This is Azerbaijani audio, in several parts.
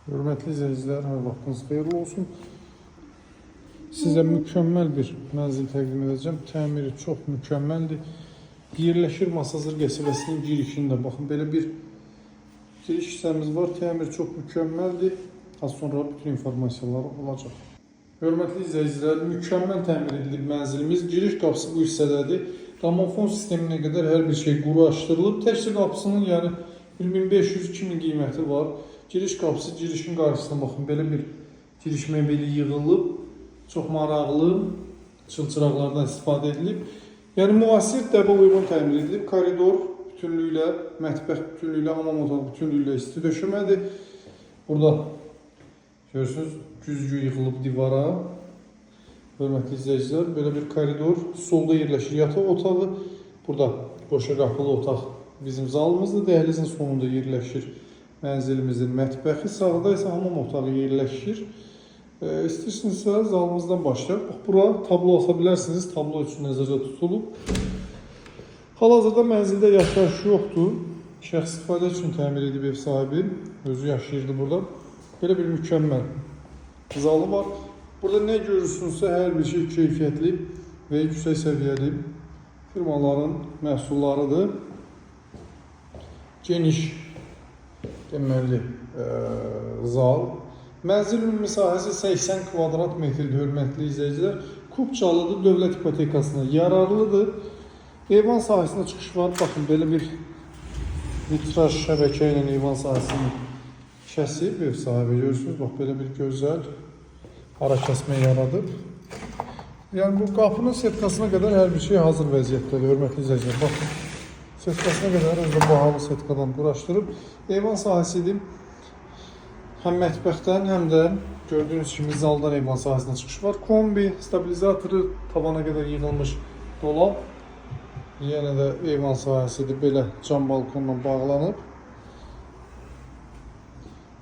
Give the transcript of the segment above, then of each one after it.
Hörmətli izləyicilər, hər vaxtınız xeyirli olsun. Sizə mükəmməl bir mənzil təqdim edəcəm. Təmiri çox mükəmməldir. Yerləşir Masazır qəsəbəsinin girişində. Baxın, belə bir giriş hissəmiz var. Təmir çox mükəmməldir. Az sonra bütün informasiyalar olacaq. Hörmətli izləyicilər, mükəmməl təmir edilib mənzilimiz. Giriş qapısı bu hissədədir. Gramofon sisteminə qədər hər bir şey quraşdırılıb. Təkcə qapısının 1500-2000 qiyməti var. Giriş qapısı, girişin qarşısına baxın, belə bir giriş mebeli yığılıb. Çox maraqlı çılçıraqlardan istifadə edilib. Yəni müasir dəbə uyğun təmir edilib. Koridor bütünlüklə, mətbəx bütünlüklə, hamam otağı bütünlüklə isti döşəmədir. Burada görürsünüz, güzgü yığılıb divara. Hörmətli izləyicilər, belə bir koridor. Solda yerləşir yataq otağı. Burada boşa qapılı otaq bizim zalımızdır. Dəhlizin sonunda yerləşir mənzilimizin mətbəxi. Sağda isə hamam otağı yerləşir. İstəyirsinizsə zalımızdan başlayaq. Bax, bura tablo asa bilərsiniz. Tablo üçün nəzərdə tutulub. Hal-hazırda mənzildə yaşayış yoxdur. Şəxsi istifadə üçün təmir edib ev sahibi. Özü yaşayırdı burada. Belə bir mükəmməl zalı var. Burada nə görürsünüzsə hər bir şey keyfiyyətli və yüksək səviyyəli firmaların məhsullarıdır. Geniş deməli zal. Mənzil ümumi sahəsi 80 kvadrat metrdir, hörmətli izləyicilər. Kupçalıdır, dövlət ipotekasına yararlıdır. Eyvan sahəsinə çıxış var. Baxın, belə bir vitraj şəbəkə ilə eyvan sahəsini kəsib ev sahibi, görürsünüz. Bax, belə bir gözəl ara kəsmə yaradıb. Yəni bu qapının setkasına qədər hər bir şey hazır vəziyyətdədir, hörmətli izləyicilər. Baxın, setkasına qədər özü bahalı setkadan quraşdırıb. Eyvan sahəsidir. Həm mətbəxdən, həm də gördüyünüz kimi zaldan eyvan sahəsinə çıxış var. Kombi, stabilizatoru, tavana qədər yığılmış dolab. Yenə də eyvan sahəsidir, belə cam balkonla bağlanıb.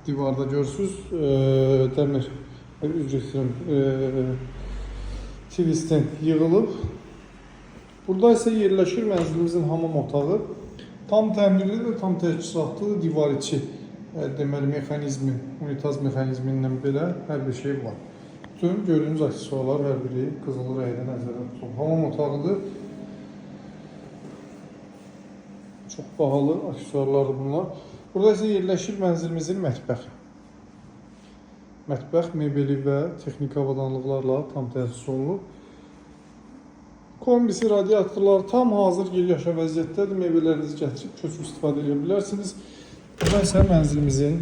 Divarda görürsünüz, dəmir, tvisten yığılıb. Burada isə yerləşir mənzilimizin hamam otağı. Tam təmirlidir, tam təchizatlıdır, divar içi. Deməli, mexanizmi, unitaz mexanizmindən belə hər bir şey var. Bütün gördüyünüz aksesuarlar hər biri qızılı rəngdə nəzərdə tutulub. Hamam otağıdır. Çox bahalı aksesuarlardır bunlar. Burada isə yerləşir mənzilimizin mətbəxi. Mətbəx mebeli və texniki avadanlıqlarla tam təchiz olunub. Kombisi, radiatorlar tam hazır yaşa vəziyyətdədir. Mebellərinizi gətirib köçüb istifadə edə bilərsiniz. Burada isə mənzilimizin